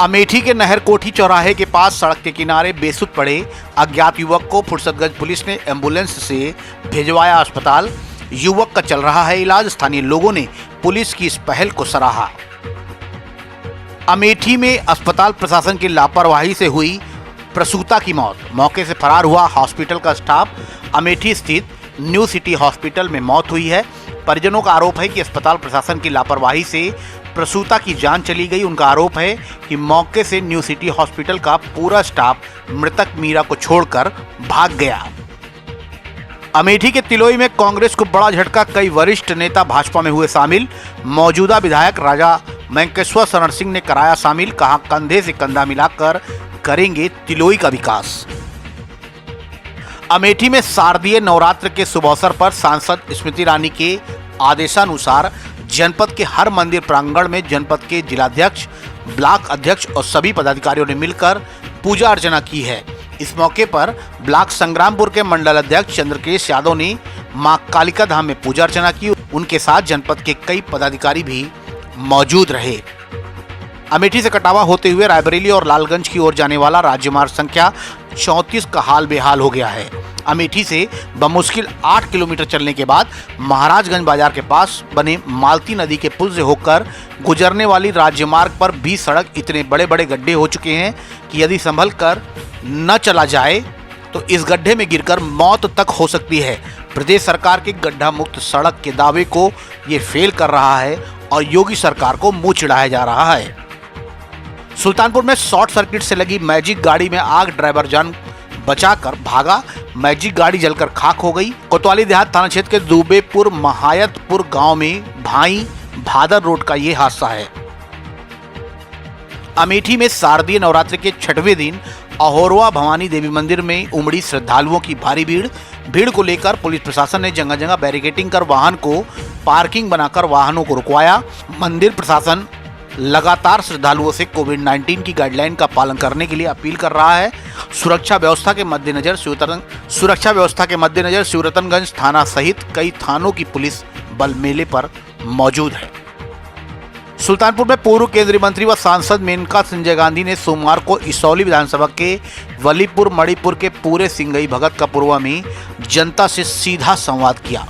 अमेठी के नहर कोठी चौराहे के पास सड़क के किनारे बेसुध पड़े अज्ञात युवक को फुर्सतगंज पुलिस ने एम्बुलेंस से भिजवाया अस्पताल। युवक का चल रहा है इलाज। स्थानीय लोगों ने पुलिस की इस पहल को सराहा। अमेठी में अस्पताल प्रशासन की लापरवाही से हुई प्रसूता की मौत। मौके से फरार हुआ हॉस्पिटल का स्टाफ। अमेठी स्थित न्यू सिटी हॉस्पिटल में मौत हुई है। परिजनों का आरोप है कि अस्पताल प्रशासन की लापरवाही से प्रसूता की जान चली गई। उनका आरोप है कि मौके से न्यू सिटी हॉस्पिटल का पूरा स्टाफ मृतक मीरा को छोड़कर भाग गया। अमेठी के तिलोई में कांग्रेस को बड़ा झटका। कई वरिष्ठ नेता भाजपा में हुए शामिल। मौजूदा विधायक राजा वेंकटेश्वर शरण सिंह ने कराया शामिल। कहा, कंधे से कंधा मिलाकर करेंगे तिलोई का विकास। अमेठी में शारदीय नवरात्र के शुभ अवसर पर सांसद स्मृति ईरानी के आदेशानुसार जनपद के हर मंदिर प्रांगण में जनपद के जिलाध्यक्ष, ब्लॉक अध्यक्ष और सभी पदाधिकारियों ने मिलकर पूजा अर्चना की है। इस मौके पर ब्लॉक संग्रामपुर के मंडल अध्यक्ष चंद्रकेश यादव ने मां कालिका धाम में पूजा अर्चना की। उनके साथ जनपद के कई पदाधिकारी भी मौजूद रहे। अमेठी से कटावा होते हुए रायबरेली और लालगंज की ओर जाने वाला राज्य मार्ग संख्या 34 का हाल बेहाल हो गया है। अमेठी से बमुश्किल 8 किलोमीटर चलने के बाद महाराजगंज बाजार के पास बने मालती नदी के पुल से होकर गुजरने वाली राज्य मार्ग पर भी सड़क इतने बड़े बड़े गड्ढे हो चुके हैं कि यदि संभल कर न चला जाए तो इस गड्ढे में गिरकर मौत तक हो सकती है। प्रदेश सरकार के गड्ढा मुक्त सड़क के दावे को ये फेल कर रहा है और योगी सरकार को मुंह चिढ़ाया जा रहा है। सुल्तानपुर में शॉर्ट सर्किट से लगी मैजिक गाड़ी में आग। ड्राइवर जान बचाकर भागा। मैजिक गाड़ी जलकर खाक हो गई। कोतवाली देहात थाना क्षेत्र के दुबेपुर महायतपुर गांव में भाई भादर रोड का ये हादसा है। अमेठी में शारदीय नवरात्रि के 6वें दिन अहोरवा भवानी देवी मंदिर में उमड़ी श्रद्धालुओं की भारी भीड़ को लेकर पुलिस प्रशासन ने जगह जगह बैरिकेडिंग कर वाहन को पार्किंग बनाकर वाहनों को रुकवाया। मंदिर प्रशासन लगातार श्रद्धालुओं से कोविड-19 की गाइडलाइन का पालन करने के लिए अपील कर रहा है। सुरक्षा व्यवस्था के मद्देनजर शिवरतनगंज थाना सहित कई थानों की पुलिस बल मेले पर मौजूद है। सुल्तानपुर में पूर्व केंद्रीय मंत्री व सांसद मेनका संजय गांधी ने सोमवार को इसौली विधानसभा के वलीपुर मणिपुर के पूरे सिंगई भगत कपुरवा में जनता से सीधा संवाद किया।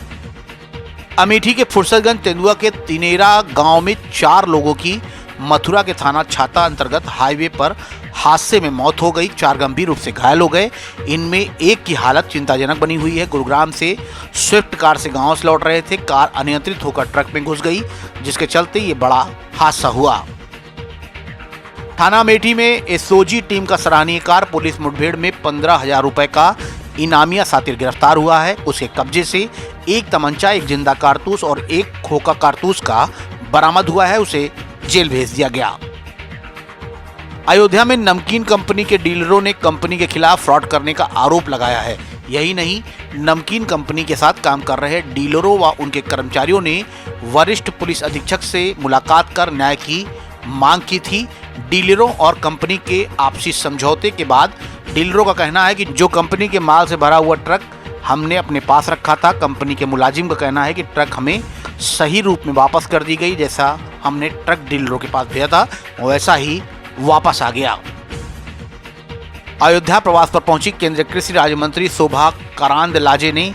अमेठी के फुर्सतगंज तेंदुआ के तिनेरा गांव में 4 लोगों की मथुरा के थाना छाता अंतर्गत हाईवे पर हादसे में मौत हो गई। 4 गंभीर रूप से घायल हो गए। इनमें एक की हालत चिंताजनक बनी हुई है। गुरुग्राम से स्विफ्ट कार से गांव से लौट रहे थे। कार अनियंत्रित होकर ट्रक में घुस गई, जिसके चलते ये बड़ा हादसा हुआ। थाना अमेठी में एसओजी टीम का सराहनीय कार्य। पुलिस मुठभेड़ में 15,000 रुपए का इनामिया सातिर गिरफ्तार हुआ है। उसके कब्जे से एक तमंचा, एक जिंदा कारतूस और एक खोखा कारतूस का बरामद हुआ है। उसे जेल भेज दिया गया। अयोध्या में नमकीन कंपनी के डीलरों ने कंपनी के खिलाफ फ्रॉड करने का आरोप लगाया है। यही नहीं, नमकीन कंपनी के साथ काम कर रहे डीलरों व उनके कर्मचारियों ने वरिष्ठ पुलिस अधीक्षक से मुलाकात कर न्याय की मांग की थी। डीलरों और कंपनी के आपसी समझौते के बाद डीलरों का कहना है कि जो कंपनी के माल से भरा हुआ ट्रक हमने अपने पास रखा था, कंपनी के मुलाजिम का कहना है कि ट्रक हमें सही रूप में वापस कर दी गई। जैसा हमने ट्रक डीलरों के पास भेजा था वैसा ही वापस आ गया। अयोध्या प्रवास पर पहुंची केंद्रीय कृषि राज्य मंत्री शोभा करांदलाजे ने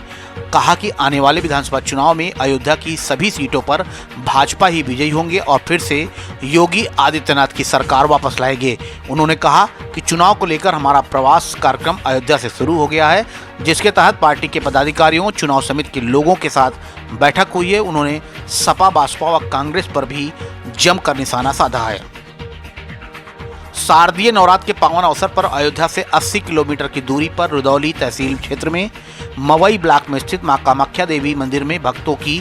कहा कि आने वाले विधानसभा चुनाव में अयोध्या की सभी सीटों पर भाजपा ही विजयी होंगे और फिर से योगी आदित्यनाथ की सरकार वापस लाएंगे। उन्होंने कहा कि चुनाव को लेकर हमारा प्रवास कार्यक्रम अयोध्या से शुरू हो गया है, जिसके तहत पार्टी के पदाधिकारियों, चुनाव समिति के लोगों के साथ बैठक हुई है। उन्होंने सपा, बसपा व कांग्रेस पर भी जमकर निशाना साधा है। शारदीय नवरात्र के पावन अवसर पर अयोध्या से 80 किलोमीटर की दूरी पर रुदौली तहसील क्षेत्र में मवई ब्लॉक में स्थित मां कामाख्या देवी मंदिर में भक्तों की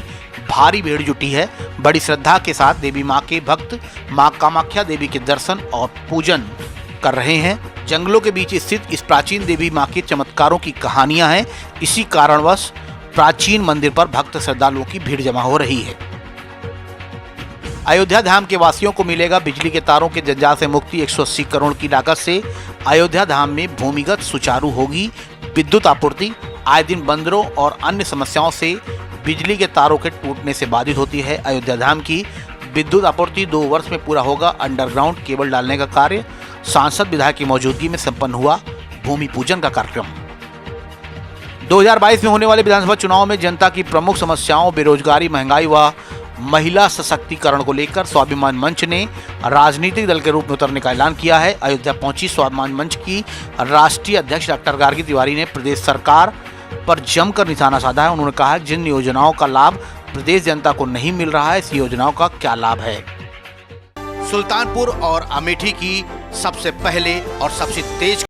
भारी भीड़ जुटी है। बड़ी श्रद्धा के साथ देवी मां के भक्त मां कामाख्या देवी के दर्शन और पूजन कर रहे हैं। जंगलों के बीच स्थित इस प्राचीन देवी मां के चमत्कारों की कहानियां हैं। इसी कारणवश प्राचीन मंदिर पर भक्त श्रद्धालुओं की भीड़ जमा हो रही है। अयोध्या धाम के वासियों को मिलेगा बिजली के तारों के जंजाल से मुक्ति। 180 करोड़ की लागत से अयोध्या धाम में भूमिगत सुचारू होगी विद्युत आपूर्ति। आए दिन बंदरों और अन्य समस्याओं से बिजली के तारों के टूटने से बाधित होती है अयोध्या धाम की विद्युत आपूर्ति 2 वर्ष में पूरा होगा। अंडरग्राउंड केबल डालने का कार्य। सांसद विधायक की मौजूदगी में संपन्न हुआ भूमि पूजन का कार्यक्रम। 2022 में होने वाले विधानसभा चुनाव में जनता की प्रमुख समस्याओं बेरोजगारी, महंगाई व महिला सशक्तिकरण को लेकर स्वाभिमान मंच ने राजनीतिक दल के रूप में उतरने का ऐलान किया है। अयोध्या पहुंची स्वाभिमान मंच की राष्ट्रीय अध्यक्ष डॉक्टर गार्गी तिवारी ने प्रदेश सरकार पर जमकर निशाना साधा है। उन्होंने कहा जिन योजनाओं का लाभ प्रदेश जनता को नहीं मिल रहा है, इस योजनाओं का क्या लाभ है। सुल्तानपुर और अमेठी की सबसे पहले और सबसे तेज